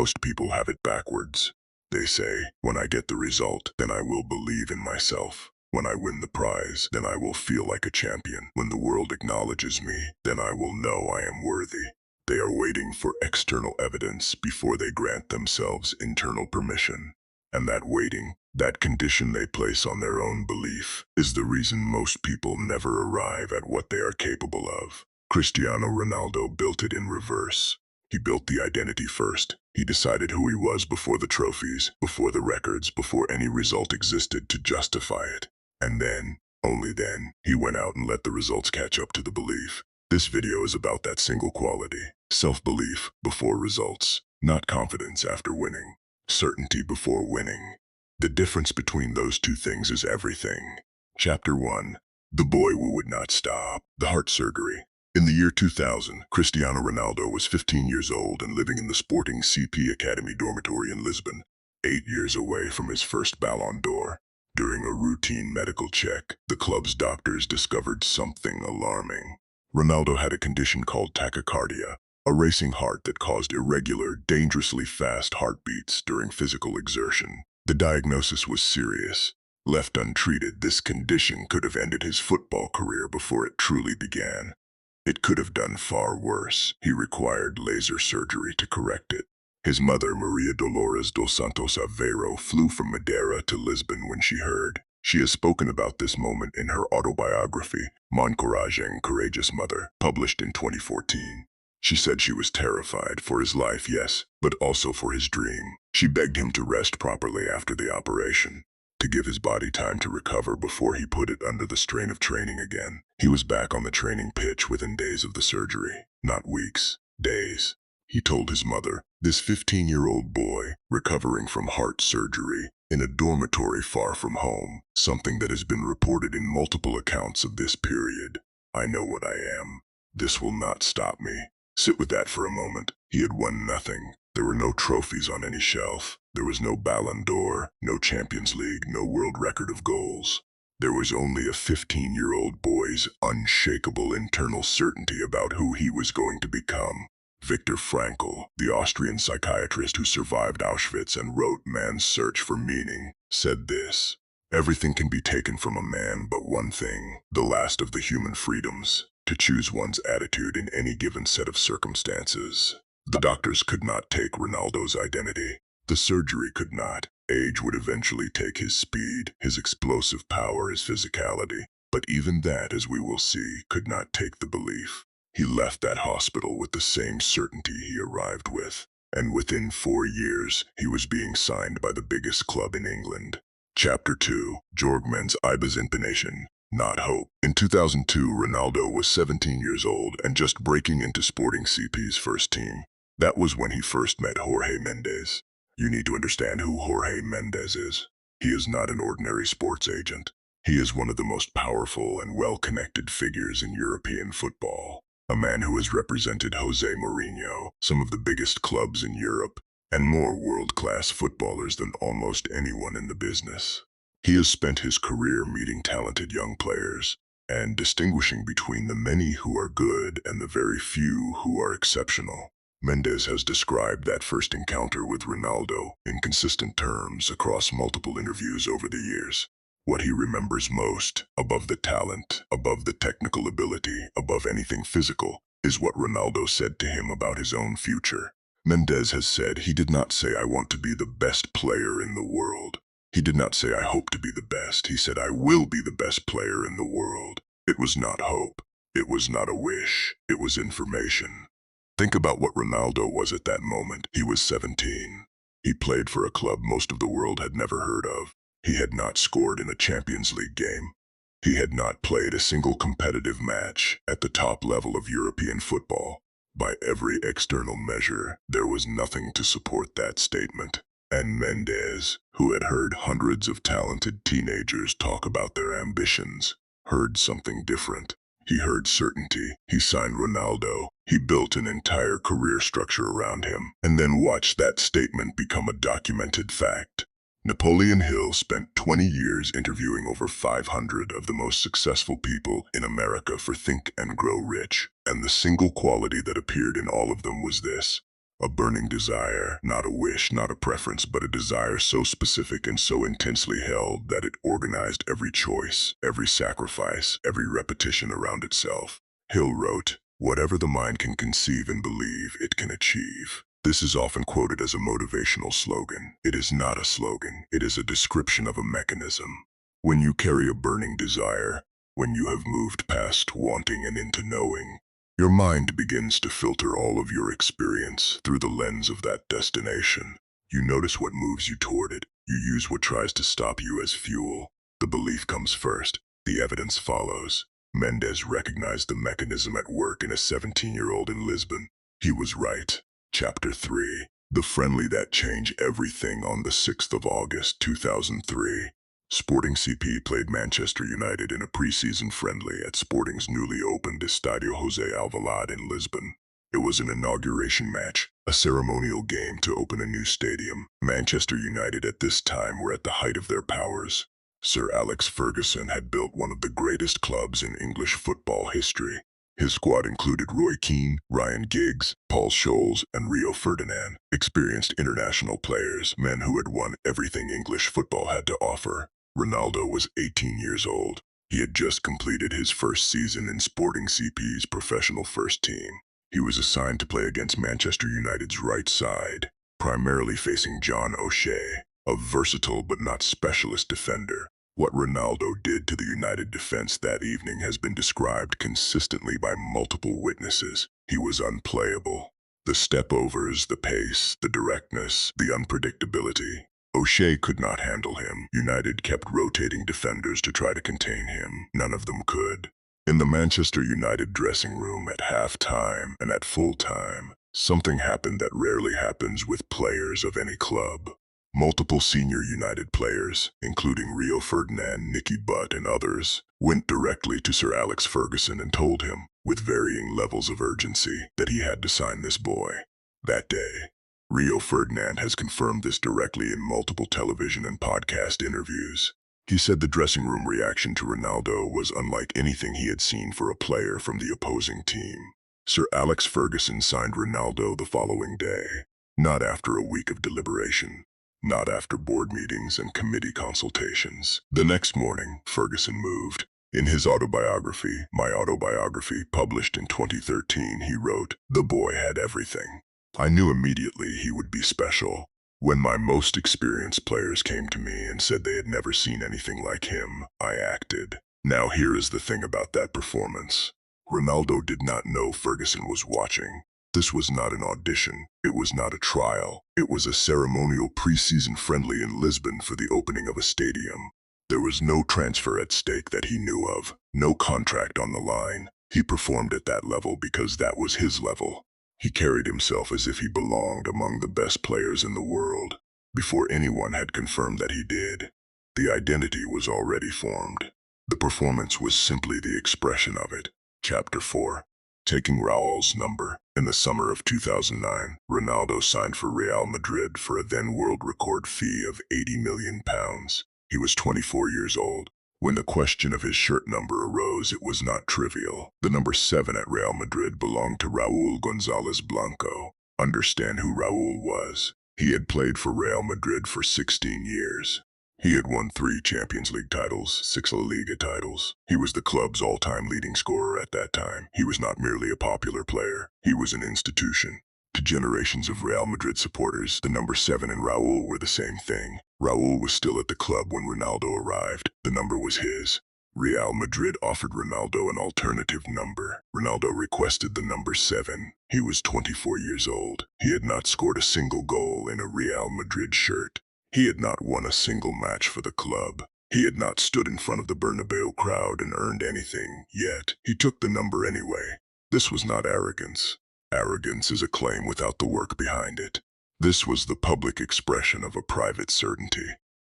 Most people have it backwards. They say, when I get the result, then I will believe in myself. When I win the prize, then I will feel like a champion. When the world acknowledges me, then I will know I am worthy. They are waiting for external evidence before they grant themselves internal permission. And that waiting, that condition they place on their own belief, is the reason most people never arrive at what they are capable of. Cristiano Ronaldo built it in reverse. He built the identity first. He decided who he was before the trophies, before the records, before any result existed to justify it. And then, only then, he went out and let the results catch up to the belief. This video is about that single quality. Self-belief before results, not confidence after winning. Certainty before winning. The difference between those two things is everything. Chapter 1. The boy who would not stop. The heart surgery. In the year 2000, Cristiano Ronaldo was 15 years old and living in the Sporting CP Academy dormitory in Lisbon, 8 years away from his first Ballon d'Or. During a routine medical check, the club's doctors discovered something alarming. Ronaldo had a condition called tachycardia, a racing heart that caused irregular, dangerously fast heartbeats during physical exertion. The diagnosis was serious. Left untreated, this condition could have ended his football career before it truly began. It could have done far worse. He required laser surgery to correct it. His mother, Maria Dolores dos Santos Aveiro, flew from Madeira to Lisbon when she heard. She has spoken about this moment in her autobiography, Mon Coragem, Courageous Mother, published in 2014. She said she was terrified for his life, yes, but also for his dream. She begged him to rest properly after the operation, to give his body time to recover before he put it under the strain of training again. He was back on the training pitch within days of the surgery, not weeks, days. He told his mother, this 15-year-old boy, recovering from heart surgery, in a dormitory far from home, something that has been reported in multiple accounts of this period. I know what I am. This will not stop me. Sit with that for a moment. He had won nothing. There were no trophies on any shelf. There was no Ballon d'Or, no Champions League, no world record of goals. There was only a 15-year-old boy's unshakable internal certainty about who he was going to become. Viktor Frankl, the Austrian psychiatrist who survived Auschwitz and wrote Man's Search for Meaning, said this: everything can be taken from a man but one thing, the last of the human freedoms, to choose one's attitude in any given set of circumstances. The doctors could not take Ronaldo's identity. The surgery could not. Age would eventually take his speed, his explosive power, his physicality. But even that, as we will see, could not take the belief. He left that hospital with the same certainty he arrived with. And within 4 years, he was being signed by the biggest club in England. Chapter 2. Jorgmans Ibezinpination. Not hope. In 2002, Ronaldo was 17 years old and just breaking into Sporting CP's first team. That was when he first met Jorge Mendes. You need to understand who Jorge Mendes is. He is not an ordinary sports agent. He is one of the most powerful and well-connected figures in European football. A man who has represented Jose Mourinho, some of the biggest clubs in Europe, and more world-class footballers than almost anyone in the business. He has spent his career meeting talented young players and distinguishing between the many who are good and the very few who are exceptional. Mendes has described that first encounter with Ronaldo in consistent terms across multiple interviews over the years. What he remembers most, above the talent, above the technical ability, above anything physical, is what Ronaldo said to him about his own future. Mendes has said he did not say, I want to be the best player in the world. He did not say, I hope to be the best. He said, I will be the best player in the world. It was not hope. It was not a wish. It was information. Think about what Ronaldo was at that moment. He was 17. He played for a club most of the world had never heard of. He had not scored in a Champions League game. He had not played a single competitive match at the top level of European football. By every external measure, there was nothing to support that statement. And Mendes, who had heard hundreds of talented teenagers talk about their ambitions, heard something different. He heard certainty. He signed Ronaldo. He built an entire career structure around him, and then watched that statement become a documented fact. Napoleon Hill spent 20 years interviewing over 500 of the most successful people in America for Think and Grow Rich, and the single quality that appeared in all of them was this: A burning desire, not a wish, not a preference, but a desire so specific and so intensely held that it organized every choice, every sacrifice, every repetition around itself. Hill wrote, "Whatever the mind can conceive and believe, it can achieve." This is often quoted as a motivational slogan. It is not a slogan. It is a description of a mechanism. When you carry a burning desire, when you have moved past wanting and into knowing, your mind begins to filter all of your experience through the lens of that destination. You notice what moves you toward it. You use what tries to stop you as fuel. The belief comes first. The evidence follows. Mendes recognized the mechanism at work in a 17-year-old in Lisbon. He was right. Chapter 3. The Friendly That Changed Everything. On the 6th of August, 2003. Sporting CP played Manchester United in a pre-season friendly at Sporting's newly opened Estadio José Alvalade in Lisbon. It was an inauguration match, a ceremonial game to open a new stadium. Manchester United at this time were at the height of their powers. Sir Alex Ferguson had built one of the greatest clubs in English football history. His squad included Roy Keane, Ryan Giggs, Paul Scholes, and Rio Ferdinand, experienced international players, men who had won everything English football had to offer. Ronaldo was 18 years old. He had just completed his first season in Sporting CP's professional first team. He was assigned to play against Manchester United's right side, primarily facing John O'Shea, a versatile but not specialist defender. What Ronaldo did to the United defense that evening has been described consistently by multiple witnesses. He was unplayable. The step-overs, the pace, the directness, the unpredictability. O'Shea could not handle him. United kept rotating defenders to try to contain him. None of them could. In the Manchester United dressing room at half-time and at full-time, something happened that rarely happens with players of any club. Multiple senior United players, including Rio Ferdinand, Nicky Butt, and others, went directly to Sir Alex Ferguson and told him, with varying levels of urgency, that he had to sign this boy that day. Rio Ferdinand has confirmed this directly in multiple television and podcast interviews. He said the dressing room reaction to Ronaldo was unlike anything he had seen for a player from the opposing team. Sir Alex Ferguson signed Ronaldo the following day, not after a week of deliberation, not after board meetings and committee consultations. The next morning, Ferguson moved. In his autobiography, My Autobiography, published in 2013, he wrote, "The boy had everything. I knew immediately he would be special. When my most experienced players came to me and said they had never seen anything like him, I acted." Now here is the thing about that performance. Ronaldo did not know Ferguson was watching. This was not an audition. It was not a trial. It was a ceremonial pre-season friendly in Lisbon for the opening of a stadium. There was no transfer at stake that he knew of, no contract on the line. He performed at that level because that was his level. He carried himself as if he belonged among the best players in the world, before anyone had confirmed that he did. The identity was already formed. The performance was simply the expression of it. Chapter 4. Taking Raul's number. In the summer of 2009, Ronaldo signed for Real Madrid for a then world record fee of £80 million. He was 24 years old. When the question of his shirt number arose, it was not trivial. The number 7 at Real Madrid belonged to Raul González Blanco. Understand who Raul was. He had played for Real Madrid for 16 years. He had won 3 Champions League titles, 6 La Liga titles. He was the club's all-time leading scorer at that time. He was not merely a popular player. He was an institution. To generations of Real Madrid supporters, the number 7 and Raul were the same thing. Raul was still at the club when Ronaldo arrived. The number was his. Real Madrid offered Ronaldo an alternative number. Ronaldo requested the number 7. He was 24 years old. He had not scored a single goal in a Real Madrid shirt. He had not won a single match for the club. He had not stood in front of the Bernabeu crowd and earned anything, yet he took the number anyway. This was not arrogance. Arrogance is a claim without the work behind it. This was the public expression of a private certainty.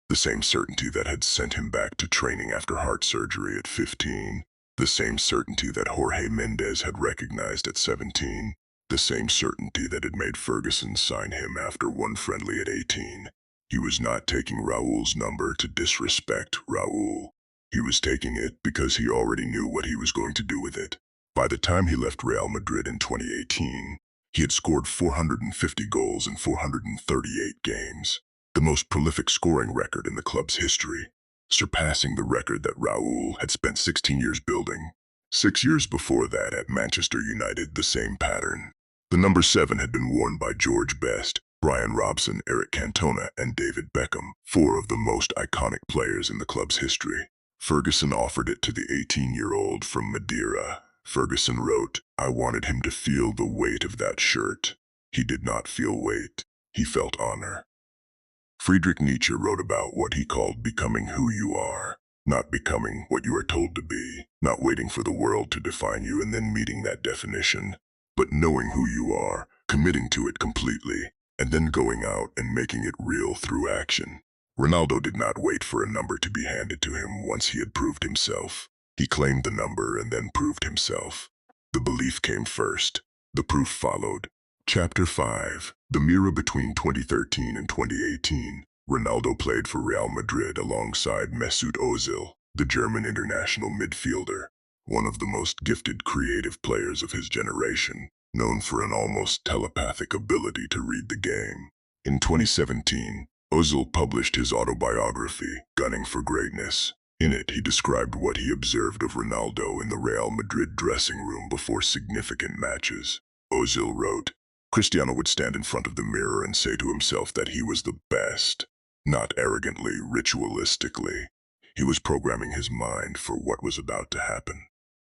The same certainty that had sent him back to training after heart surgery at 15. The same certainty that Jorge Mendes had recognized at 17. The same certainty that had made Ferguson sign him after one friendly at 18. He was not taking Raul's number to disrespect Raul. He was taking it because he already knew what he was going to do with it. By the time he left Real Madrid in 2018, He had scored 450 goals in 438 games, the most prolific scoring record in the club's history, surpassing the record that Raul had spent 16 years building. 6 years before that at Manchester United, the same pattern. The number 7 had been worn by George Best, Brian Robson, Eric Cantona, and David Beckham, 4 of the most iconic players in the club's history. Ferguson offered it to the 18-year-old from Madeira. Ferguson wrote, "I wanted him to feel the weight of that shirt. He did not feel weight. He felt honor." Friedrich Nietzsche wrote about what he called becoming who you are, not becoming what you are told to be, not waiting for the world to define you and then meeting that definition, but knowing who you are, committing to it completely, and then going out and making it real through action. Ronaldo did not wait for a number to be handed to him once he had proved himself. He claimed the number and then proved himself. The belief came first. The proof followed. Chapter 5. The mirror between 2013 and 2018. Ronaldo played for Real Madrid alongside Mesut Ozil, the German international midfielder, one of the most gifted creative players of his generation, known for an almost telepathic ability to read the game. In 2017, Ozil published his autobiography, Gunning for Greatness. In it, he described what he observed of Ronaldo in the Real Madrid dressing room before significant matches. Ozil wrote, "Cristiano would stand in front of the mirror and say to himself that he was the best, not arrogantly, ritualistically. He was programming his mind for what was about to happen."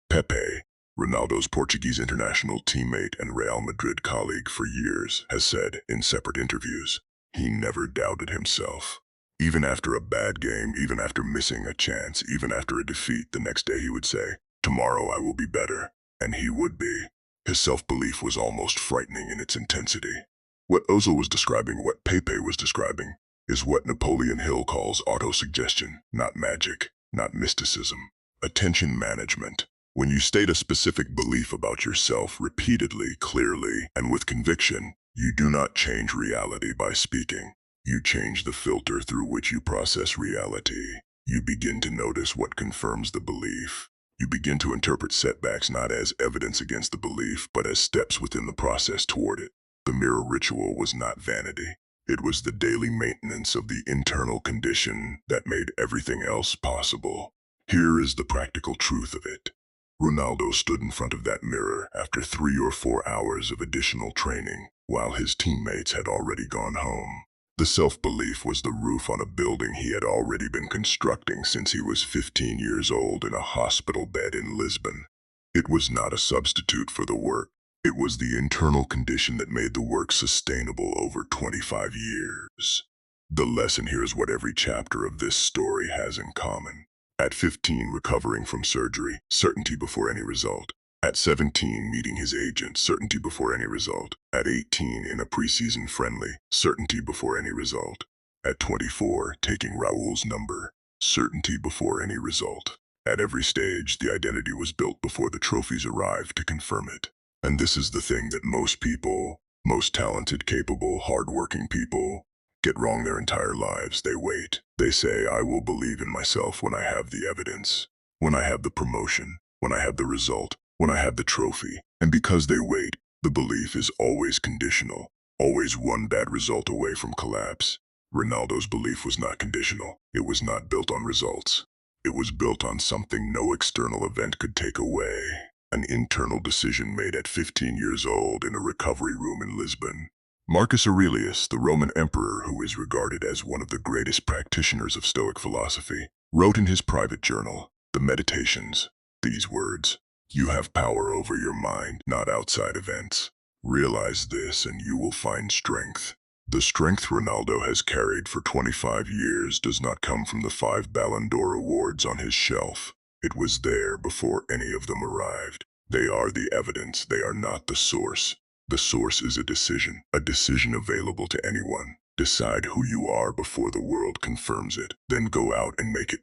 Pepe, Ronaldo's Portuguese international teammate and Real Madrid colleague for years, has said in separate interviews, he never doubted himself. Even after a bad game, even after missing a chance, even after a defeat, the next day he would say, "Tomorrow I will be better." And he would be. His self-belief was almost frightening in its intensity. What Ozil was describing, what Pepe was describing, is what Napoleon Hill calls autosuggestion, not magic, not mysticism. Attention management. When you state a specific belief about yourself repeatedly, clearly, and with conviction, you do not change reality by speaking. You change the filter through which you process reality. You begin to notice what confirms the belief. You begin to interpret setbacks not as evidence against the belief, but as steps within the process toward it. The mirror ritual was not vanity. It was the daily maintenance of the internal condition that made everything else possible. Here is the practical truth of it. Ronaldo stood in front of that mirror after 3 or 4 hours of additional training, while his teammates had already gone home. The self-belief was the roof on a building he had already been constructing since he was 15 years old in a hospital bed in Lisbon. It was not a substitute for the work. It was the internal condition that made the work sustainable over 25 years. The lesson here is what every chapter of this story has in common. At 15, recovering from surgery, certainty before any result. At 17, meeting his agent, certainty before any result. At 18, in a preseason friendly, certainty before any result. At 24, taking Raul's number, certainty before any result. At every stage, the identity was built before the trophies arrived to confirm it. And this is the thing that most people, most talented, capable, hardworking people, get wrong their entire lives. They wait. They say, "I will believe in myself when I have the evidence, when I have the promotion, when I have the result, when I have the trophy." And because they wait, the belief is always conditional, always one bad result away from collapse. Ronaldo's belief was not conditional. It was not built on results. It was built on something no external event could take away. An internal decision made at 15 years old in a recovery room in Lisbon. Marcus Aurelius, the Roman emperor who is regarded as one of the greatest practitioners of Stoic philosophy, wrote in his private journal, the Meditations, these words: "You have power over your mind, not outside events. Realize this and you will find strength." The strength Ronaldo has carried for 25 years does not come from the 5 Ballon d'Or awards on his shelf. It was there before any of them arrived. They are the evidence, they are not the source. The source is a decision available to anyone. Decide who you are before the world confirms it, then go out and make it